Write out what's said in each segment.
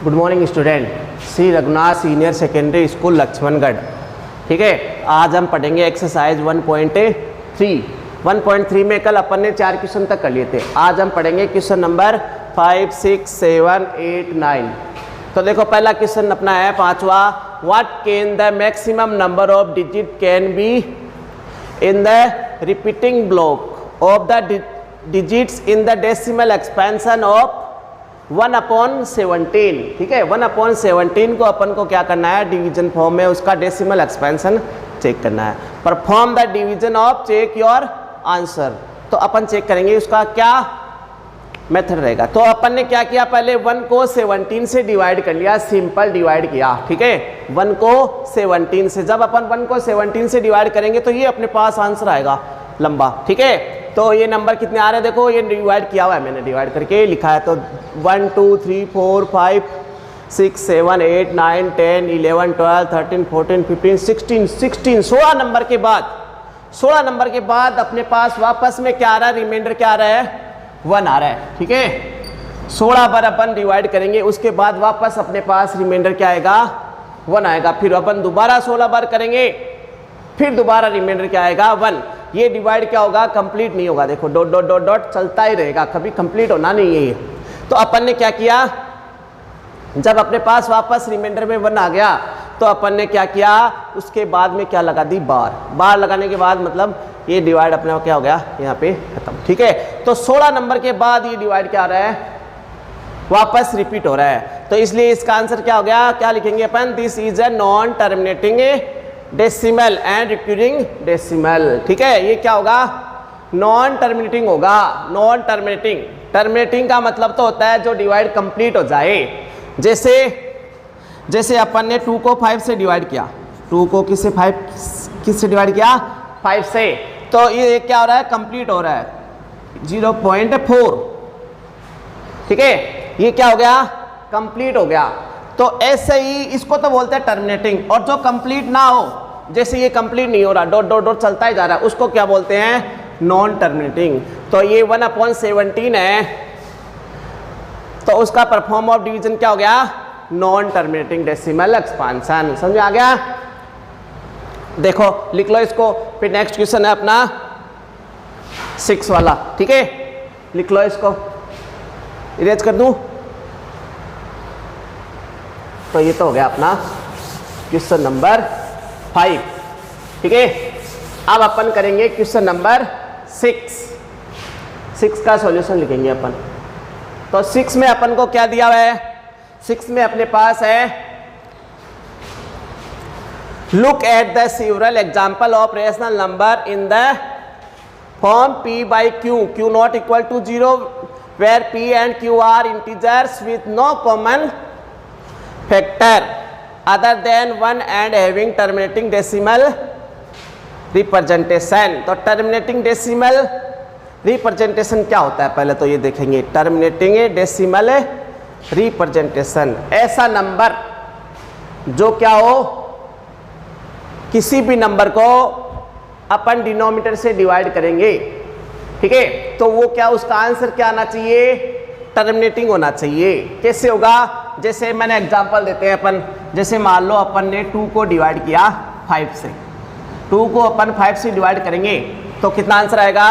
Good morning student, Shri Raghunath senior secondary school Laxmangarh. ठीक है, आज हम पढ़ेंगे एक्सरसाइज 1.3। 1.3 में कल अपन ने 4 क्वेश्चन तक कर लिए थे। आज हम पढ़ेंगे क्वेश्चन नंबर 5, 6, 7, 8, 9। तो देखो पहला क्वेश्चन अपना है 5वां, what can the maximum number of digit can be in the repeating block of the digits in the decimal expansion of 1/17। ठीक है, 1/17 को अपन को क्या करना है, डिवीजन फॉर्म में उसका डेसिमल एक्सपेंशन चेक करना है। Perform the division of check your answer. तो अपन चेक करेंगे उसका क्या मेथड रहेगा। तो अपन ने क्या किया, पहले 1 को 17 से डिवाइड कर लिया, सिंपल डिवाइड किया। ठीक है, 1 को 17 से, जब अपन 1 को 17 से डिवाइड करेंगे तो ये अपने पास आंसर आएगा लंबा। ठीक है, तो ये नंबर कितने आ रहे हैं, देखो ये डिवाइड किया हुआ है, मैंने डिवाइड करके लिखा है। तो 1, 2, 3, 4, 5, 6, 7, 8, 9, 10, 11, 12, 13, 14, 15, 16, 16 नंबर के बाद 16 नंबर के बाद अपने पास वापस में क्या आ रहा है, रिमाइंडर क्या आ रहा है, 1 आ रहा है। ठीक है, 16 बार अपन डिवाइड करेंगे, उसके बाद वापस अपने पास रिमाइंडर क्या आएगा, 1 आएगा। फिर अपन दोबारा 16 बार करेंगे, फिर दोबारा रिमाइंडर क्या आएगा, 1। ये डिवाइड क्या होगा, कंप्लीट नहीं होगा। देखो डॉट डॉट डॉट डॉट चलता ही रहेगा, कभी कंप्लीट होना नहीं है ये। तो अपन ने क्या किया, जब अपने पास वापस रिमाइंडर में 1 आ गया तो अपन ने क्या किया, उसके बाद में क्या लगा दी, बार लगाने के बाद मतलब ये डिवाइड अपने क्या हो गया, यहाँ पे खत्म। ठीक है, तो 16 नंबर के बाद ये डिवाइड क्या हो रहा है, वापस रिपीट हो रहा है। तो इसलिए इसका आंसर क्या हो गया, क्या लिखेंगे अपन, this is a non terminating decimal and recurring decimal. ठीक है, ये क्या होगा, नॉन टर्मिनेटिंग होगा। नॉन टर्मिनेटिंग, टर्मिनेटिंग का मतलब तो होता है जो डिवाइड कंप्लीट हो जाए। जैसे अपन ने 2 को 5 से डिवाइड किया, 2 को किससे डिवाइड किया, 5 से, तो ये क्या हो रहा है, कंप्लीट हो रहा है 0.4। ठीक है, ये क्या हो गया, कंप्लीट हो गया। तो ऐसे ही इसको तो बोलते हैं टर्मिनेटिंग। और जो कंप्लीट ना हो, जैसे ये कंप्लीट नहीं हो रहा, डॉट डॉट डॉट चलता ही जा रहा है, उसको क्या बोलते हैं, नॉन टर्मिनेटिंग। तो ये 1/17 है, तो उसका परफॉर्म ऑफ डिवीजन क्या हो गया, नॉन टर्मिनेटिंग डेसिमल एक्सपांशन। समझ में आ गया। देखो लिख लो इसको। फिर नेक्स्ट क्वेश्चन है अपना 6 वाला। ठीक है, लिख लो इसको, इरेज कर दूं। तो ये तो हो गया अपना क्वेश्चन नंबर 5। ठीक है, अब अपन करेंगे क्वेश्चन नंबर 6 का सॉल्यूशन लिखेंगे अपन। तो 6 में अपन को क्या दिया हुआ है, 6 में अपने पास है, look at the several example of rational number in the form p/q, q not equal to 0 where p and q are integers with no common factor other than 1 and having terminating decimal representation. तो terminating decimal representation क्या होता है, पहले तो ये देखेंगे। Terminating decimal representation, ऐसा number जो क्या हो, किसी भी नंबर को अपन डिनोमिनेटर से डिवाइड करेंगे। ठीक है, तो वो क्या, उसका आंसर क्या आना चाहिए, टर्मिनेटिंग होना चाहिए। कैसे होगा, जैसे मैंने एग्जांपल देते हैं अपन। जैसे मान लो अपन ने 2 को डिवाइड किया 5 से, 2 को अपन 5 से डिवाइड करेंगे तो कितना आंसर आएगा,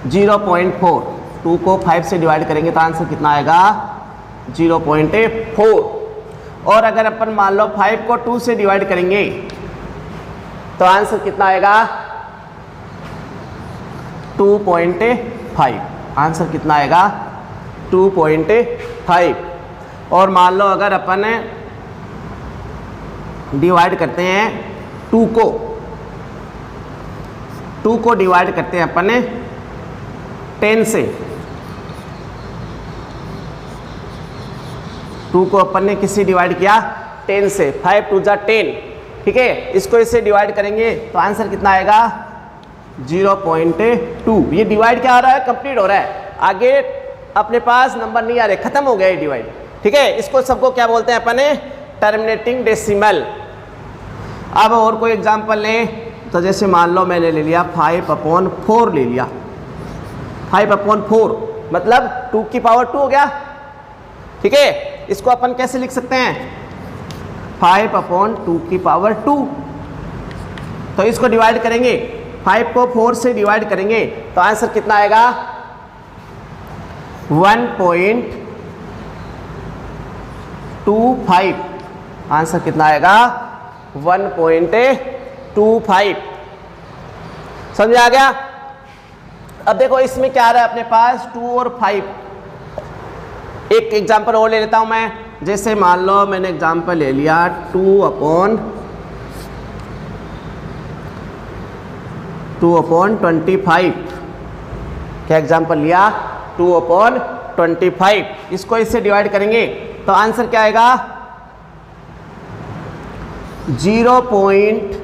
0.4। 2 को 5 से डिवाइड करेंगे तो आंसर कितना आएगा, 0.4। और अगर अपन मान लो 5 को 2 से डिवाइड करेंगे तो आंसर कितना आएगा, 2.5। आंसर कितना आएगा, 2.5। और मान लो अगर अपन डिवाइड करते हैं 2 को डिवाइड करते हैं अपन 10 से, 2 को अपन ने किससे डिवाइड किया, 10 से, 5 2 जा 10। ठीक है, इसको इससे डिवाइड करेंगे तो आंसर कितना आएगा, 0.2। ये डिवाइड क्या आ रहा है, कंप्लीट हो रहा है, आगे अपने पास नंबर नहीं आ रहे, खत्म हो गया ये डिवाइड। ठीक है, इसको सबको क्या बोलते हैं अपन, टर्मिनेटिंग डेसिमल। अब और कोई एग्जांपल लें, तो जैसे मान लो मैंने ले लिया 5/4 ले लिया, 5/4 मतलब 2 की पावर 2 हो गया। ठीक है, इसको अपन कैसे लिख सकते हैं 5/2 तो इसको डिवाइड करेंगे, 5 को 4 से डिवाइड करेंगे तो आंसर कितना आएगा 1.25। आंसर कितना आएगा 1.25। समझ आ गया। अब देखो इसमें क्या आ रहा है अपने पास 2 और 5। एक एग्जांपल और ले लेता हूं मैं, जैसे मान लो मैंने एग्जांपल ले लिया 2/25। क्या एग्जांपल लिया 2/25। इसको इससे डिवाइड करेंगे तो आंसर क्या आएगा 0.08।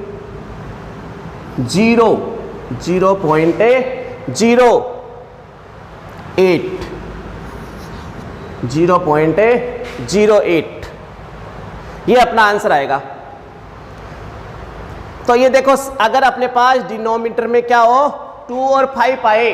0.08 ये अपना आंसर आएगा। तो ये देखो अगर अपने पास डिनोमिनेटर में क्या हो 2 और 5 आए,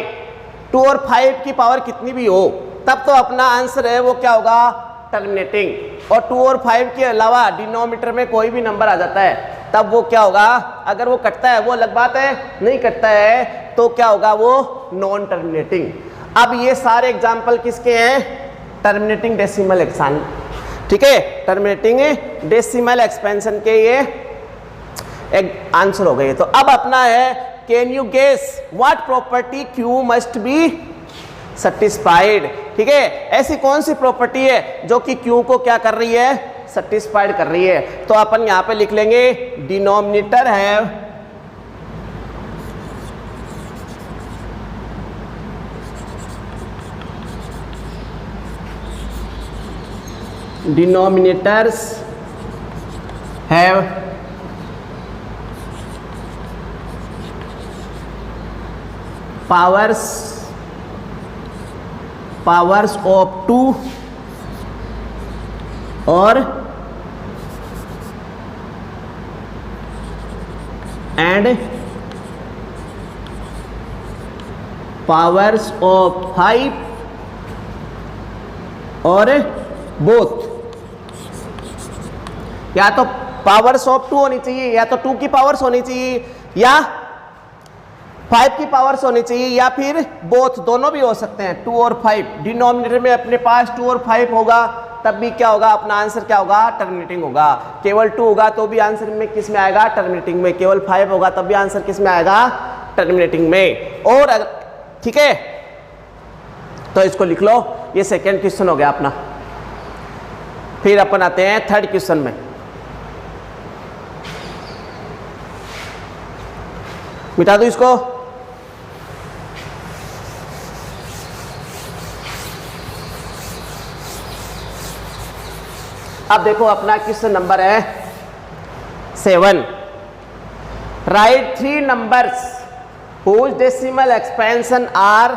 2 और 5 की पावर कितनी भी हो तब तो अपना आंसर है वो क्या होगा टर्मिनेटिंग। और 2 और 5 के अलावा डिनोमिनेटर में कोई भी नंबर आ जाता है तब वो क्या होगा, अगर वो कटता है वो अलग बात है, नहीं कटता है तो क्या होगा वो नॉन टर्मिनेटिंग। अब ये सारे एग्जाम्पल किसके हैं टर्मिनेटिंग डेसिमल एक्सपेंशन, ठीक है, टर्मिनेटिंग डेसिमल एक्सपेंशन के ये एक आंसर हो गए। तो अब अपना है can you guess what property q must be satisfied. ठीक है, ऐसी कौन सी प्रॉपर्टी है जो कि क्यू को क्या कर रही है सेटिस्फाइड कर रही है। तो अपन यहां पे लिख लेंगे डिनोमिनेटर है denominators have powers of 2 और and powers of 5 और बोथ। या तो पावर्स ऑफ 2 होनी चाहिए, या तो 2 की पावर्स होनी चाहिए, या 5 की पावर्स होनी चाहिए, या फिर बोथ, दोनों भी हो सकते हैं 2 और 5। डिनोमिनेटर में अपने पास 2 और 5 होगा तब भी क्या होगा अपना आंसर क्या होगा टर्मिनेटिंग होगा। केवल 2 होगा तो भी आंसर में किस में आएगा टर्मिनेटिंग में, केवल 5 होगा तब भी आंसर किस में आएगा टर्मिनेटिंग में। और अगर ठीक है तो इसको लिख लो, ये सेकेंड क्वेश्चन हो गया अपना। फिर अपन आते हैं थर्ड क्वेश्चन में। मिटा दो इसको। अब देखो अपना क्वेश्चन नंबर है 7। Right 3 numbers whose decimal expansion are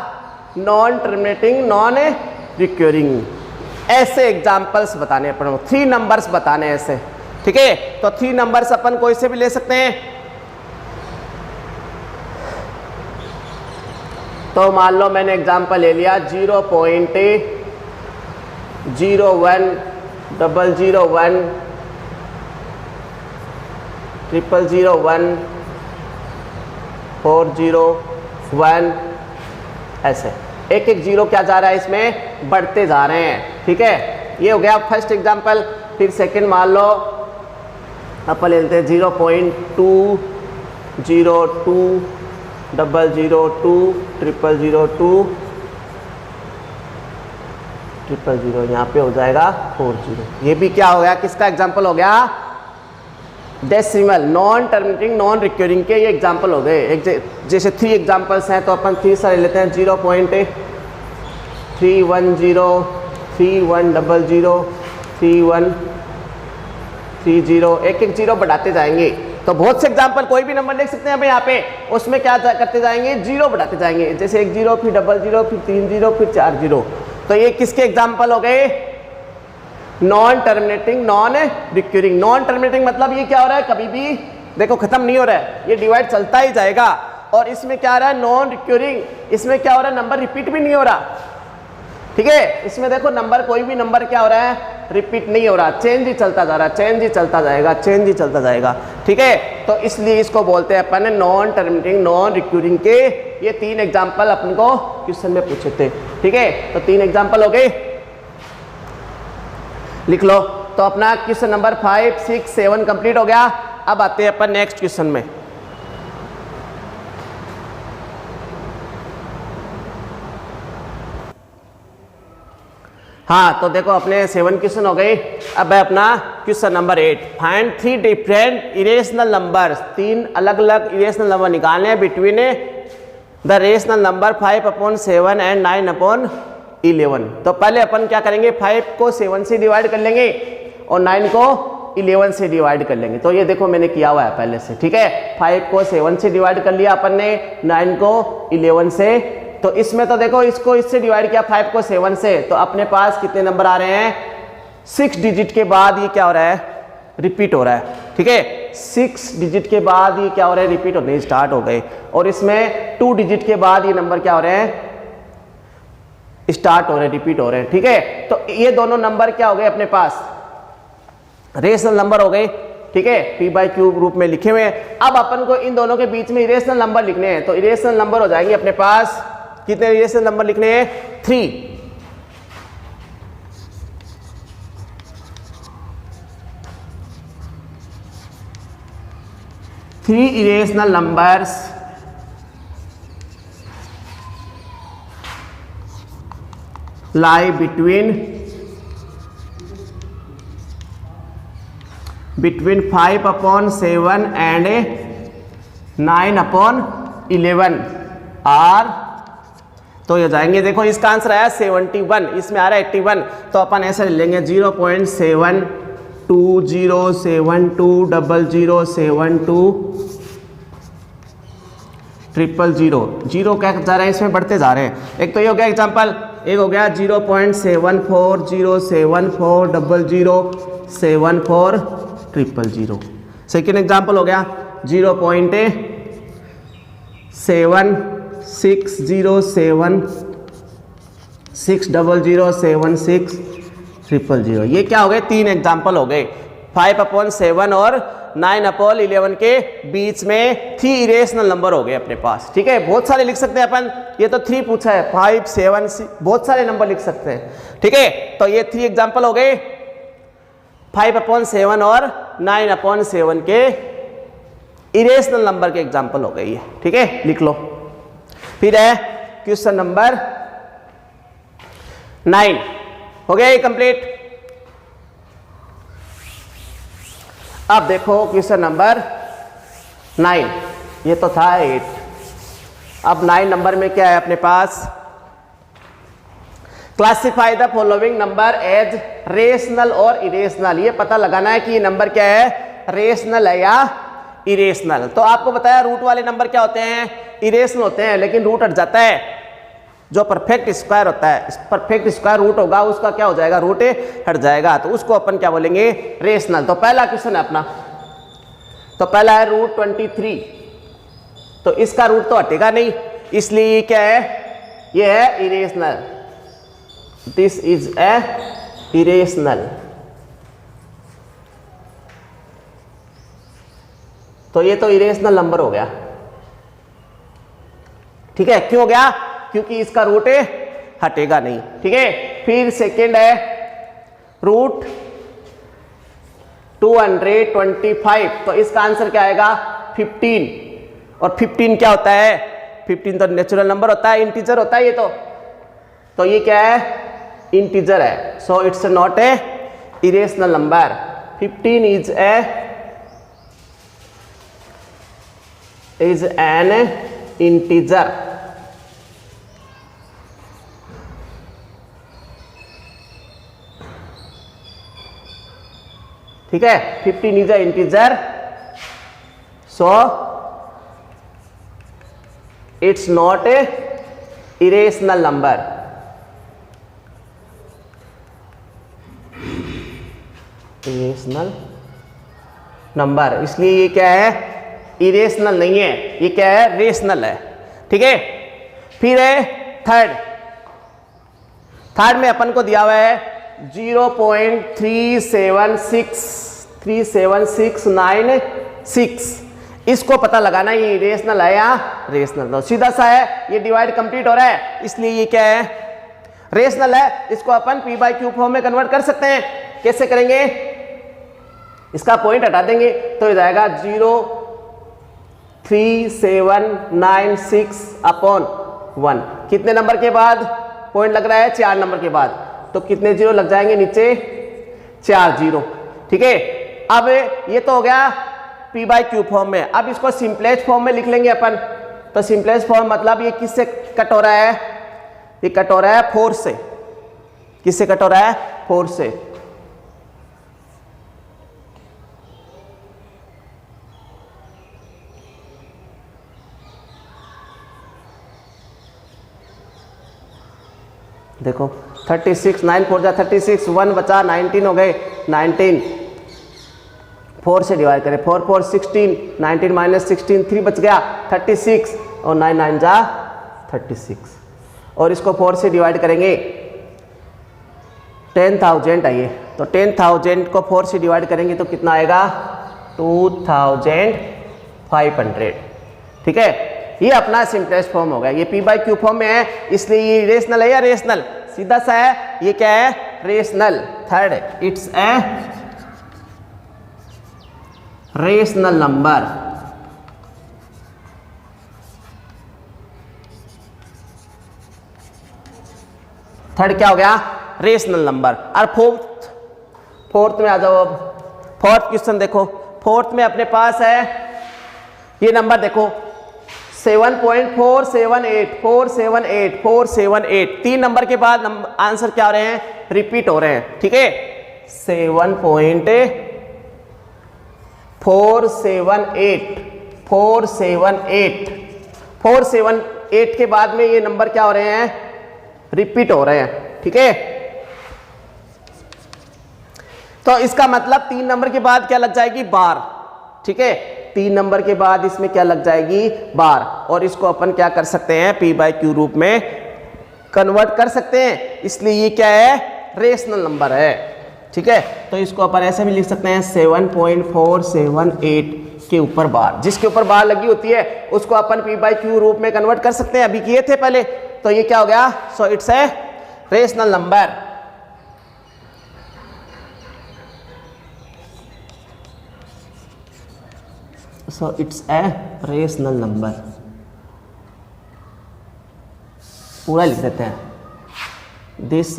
non terminating non recurring. ऐसे एग्जाम्पल्स बताने अपन 3 नंबर्स बताने ऐसे, ठीक है। तो 3 नंबर्स अपन कोई से भी ले सकते हैं। तो मान लो मैंने एग्जाम्पल ले लिया 0.01 001 001 401 ऐसे एक एक जीरो क्या जा रहा है इसमें बढ़ते जा रहे हैं, ठीक है। ये हो गया फर्स्ट एग्जाम्पल। फिर सेकंड मान लो अपन ले लेते हैं 0.2 02 002 002 000 यहाँ पे हो जाएगा 40। ये भी क्या हो गया किसका एग्जाम्पल हो गया decimal non terminating non recurring के ये एग्जाम्पल हो गए। जैसे 3 एग्जाम्पल्स हैं तो अपन 3 सारे लेते हैं 0.310 3100 3130 एक एक जीरो बढ़ाते जाएंगे। तो बहुत से एग्जाम्पल कोई भी नंबर लिख सकते हैं यहाँ पे, उसमें क्या करते जाएंगे जीरो बढ़ाते जाएंगे। जैसे 1 0 फिर 00 फिर 3 0 फिर 4 0। तो ये किसके एग्जाम्पल हो गए non terminating non recurring. Non terminating मतलब ये क्या हो रहा है कभी भी देखो खत्म नहीं हो रहा है, ये डिवाइड चलता ही जाएगा। और इसमें क्या आ रहा है नॉन रिक्यूरिंग, इसमें क्या हो रहा है नंबर रिपीट भी नहीं हो रहा। ठीक है। इसमें देखो नंबर, कोई भी नंबर क्या हो रहा है, रिपीट नहीं हो रहा, चेंज ही चलता जा रहा है, चेंज ही चलता जाएगा, चेंज ही चलता जाएगा। ठीक है, तो इसलिए इसको बोलते हैं अपन नॉन टर्मिनेटिंग नॉन रिक्यूरिंग के। ये 3 एग्जाम्पल अपन को क्वेश्चन में पूछे थे। ठीक है, तो 3 एग्जाम्पल हो गए, लिख लो। तो अपना क्वेश्चन नंबर 5, 6, 7 कंप्लीट हो गया। अब आते हैं अपन नेक्स्ट क्वेश्चन में। हाँ, तो देखो अपने 7 क्वेश्चन हो गए। अब है अपना question number 8, find 3 different irrational numbers. 3 अलग अलग इरेशनल नंबर निकालने हैं between the rational number 5/7 and 9/11। तो पहले अपन क्या करेंगे, 5 को 7 से डिवाइड कर लेंगे और 9 को 11 से डिवाइड कर लेंगे। तो ये देखो मैंने किया हुआ है पहले से। ठीक है, 5 को 7 से डिवाइड कर लिया अपन ने, 9 को 11 से। तो इसमें तो देखो इसको इससे डिवाइड किया 5 को 7 से, तो अपने पास कितने नंबर आ रहे हैं, 6 डिजिट के बाद ये क्या हो रहा है, रिपीट हो रहा है। ठीक है, 6 डिजिट के बाद ये क्या हो रहा है, रिपीट होने स्टार्ट हो गए। और इसमें 2 डिजिट के बाद ये नंबर क्या हो रहे हैं, स्टार्ट हो रहे हैं, रिपीट हो रहे हैं। ठीक है, तो ये दोनों नंबर क्या हो गए अपने पास, रेशनल नंबर हो गए। ठीक है, p/q रूप में लिखे हुए हैं। अब अपन को इन दोनों के बीच में इरेशनल नंबर लिखने हैं। तो इरेशनल नंबर हो जाएंगे अपने पास, कितने इरेशनल नंबर लिखने हैं, 3। 3 irrational numbers lie between 5/7 and 9/11 are. तो ये जाएंगे, देखो इसका आंसर आया 71, इसमें आ रहा है 81। तो अपन ऐसे ले लेंगे 0.7207272000 जीरो क्या जा रहा है, इसमें बढ़ते जा रहे हैं। एक तो ये हो गया एग्जाम्पल, एक हो गया 0.740740074000। सेकेंड एग्जाम्पल हो गया 0.76076000760000। ये क्या हो गए, 3 एग्जाम्पल हो गए। 5/7 और 9/11 के बीच में 3 इरेशनल नंबर हो गए अपने पास। ठीक है, बहुत सारे लिख सकते हैं अपन, ये तो 3 पूछा है, 5, 7, 6 बहुत सारे नंबर लिख सकते हैं। ठीक है, तो ये 3 एग्जाम्पल हो गए, 5/7 और 9/7 के इरेशनल नंबर के एग्जाम्पल हो गई है। ठीक है, लिख लो। फिर है क्वेश्चन नंबर 9, हो गया ये कंप्लीट। अब देखो क्वेश्चन नंबर 9, ये तो था 8। अब 9 नंबर में क्या है अपने पास, classify the following number as rational or irrational. ये पता लगाना है कि ये नंबर क्या है, रेशनल है या इरेशनल। तो आपको बताया रूट वाले नंबर क्या होते हैं, इरेशनल होते हैं, लेकिन रूट हट जाता है। जो परफेक्ट स्क्वायर होता है, परफेक्ट स्क्वायर रूट होगा उसका क्या हो जाएगा, रूट हट जाएगा, तो उसको अपन क्या बोलेंगे, रेशनल। तो पहला क्वेश्चन है अपना, तो पहला है रूट 23। तो इसका रूट तो हटेगा नहीं, इसलिए ये क्या है, ये है irrational. This is A irrational. तो ये तो इरेशनल नंबर हो गया। ठीक है, क्यों हो गया, क्योंकि इसका रूट हटेगा नहीं। ठीक है, फिर सेकेंड है रूट 225। तो इसका आंसर क्या आएगा, 15। और 15 क्या होता है, 15 तो नेचुरल नंबर होता है, इंटीजर होता है ये तो ये क्या है, इंटीजर है। So it's not a irrational number. 15 is an integer। ठीक है, 15 is a integer, so it's not a irrational number। Irrational number, इसलिए ये क्या है, इरेशनल नहीं है, ये क्या है, रेशनल है। ठीक है, फिर है थर्ड थर्ड में अपन को दिया हुआ है 0.37696, इसको पता लगाना ये इरेशनल है या रेशनल। तो सीधा सा है, ये डिवाइड कंप्लीट हो रहा है, इसलिए ये क्या है, रेशनल है। इसको अपन p बाई क्यू फॉर्म में कन्वर्ट कर सकते हैं। कैसे करेंगे, इसका पॉइंट हटा देंगे तो ये जाएगा 0.3796 अपॉन 1। कितने नंबर के बाद पॉइंट लग रहा है, 4 नंबर के बाद, तो कितने जीरो लग जाएंगे नीचे, 4 जीरो। ठीक है, अब ये तो हो गया p बाई क्यू फॉर्म में। अब इसको सिंपलेस्ट फॉर्म में लिख लेंगे अपन। तो सिंपलेस्ट फॉर्म मतलब ये किससे कट हो रहा है, ये कट हो रहा है 4 से। किससे कट हो रहा है, 4 से। देखो 36, 9 4 जा 36, 1 बचा 19 हो गए, 19 4 से डिवाइड करें, 4 4 16, 19 माइनस 16 3 बच गया 36 और 9 9 जा 36। और इसको 4 से डिवाइड करेंगे 10,000 आइए, तो 10,000 को 4 से डिवाइड करेंगे तो कितना आएगा, 2,500। ठीक है, ये अपना सिंपलेस्ट फॉर्म हो गया। ये p बाई क्यू फॉर्म में है, इसलिए ये रेशनल है या रेशनल, सीधा सा है, ये क्या है, rational. Third, it's a rational number. Third क्या हो गया, रेशनल नंबर। और फोर्थ में आ जाओ। अब फोर्थ क्वेश्चन देखो, फोर्थ में अपने पास है ये नंबर देखो 7.478 3 नंबर के बाद आंसर क्या हो रहे हैं, रिपीट हो रहे हैं। ठीक है, 478 के बाद में ये नंबर क्या हो रहे हैं, रिपीट हो रहे हैं। ठीक है, तो इसका मतलब 3 नंबर के बाद क्या लग जाएगी, बार। ठीक है, 3 नंबर के बाद इसमें क्या लग जाएगी, बार। और इसको अपन क्या कर सकते हैं, p बाई क्यू रूप में कन्वर्ट कर सकते हैं, इसलिए ये क्या है, रेशनल नंबर है। ठीक है, तो इसको अपन ऐसे भी लिख सकते हैं 7.478 के ऊपर बार, जिसके ऊपर बार लगी होती है उसको अपन p बाई क्यू रूप में कन्वर्ट कर सकते हैं। अभी किए थे पहले, तो ये क्या हो गया, so it's a rational number. So it's a rational number। पूरा लिख देते हैं, this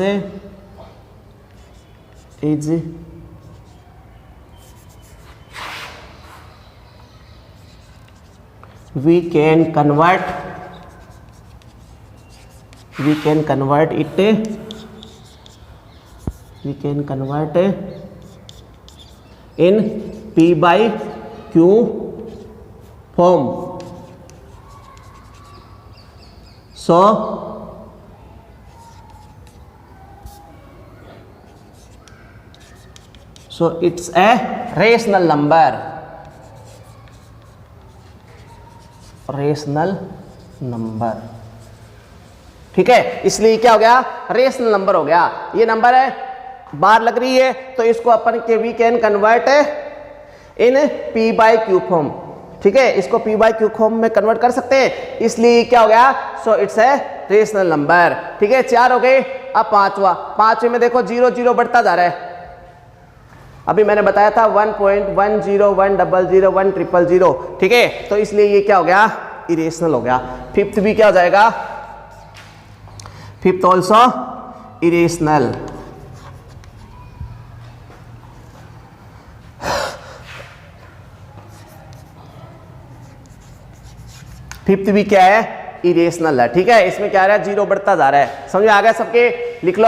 is we can convert it in p by q form। So it's a rational number। Rational number. ठीक है, इसलिए क्या हो गया, रेशनल नंबर हो गया। ये नंबर है, बार लग रही है, तो इसको अपन के we can convert in p by q form. ठीक है, इसको p बाई क्यू फॉर्म में कन्वर्ट कर सकते हैं, इसलिए क्या हो गया, so it's a rational number. ठीक है, 4 हो गए, अब 5वां। 5वें में देखो 0 0 बढ़ता जा रहा है। अभी मैंने बताया था 1.101001000। ठीक है, तो इसलिए ये क्या हो गया, इरेशनल हो गया। 5th भी क्या हो जाएगा, 5th ऑल्सो इरेशनल। फिफ्थ भी क्या है, इरेशनल है। ठीक है, इसमें क्या आ रहा है, 0 बढ़ता जा रहा है। समझ में आ गया सबके, लिख लो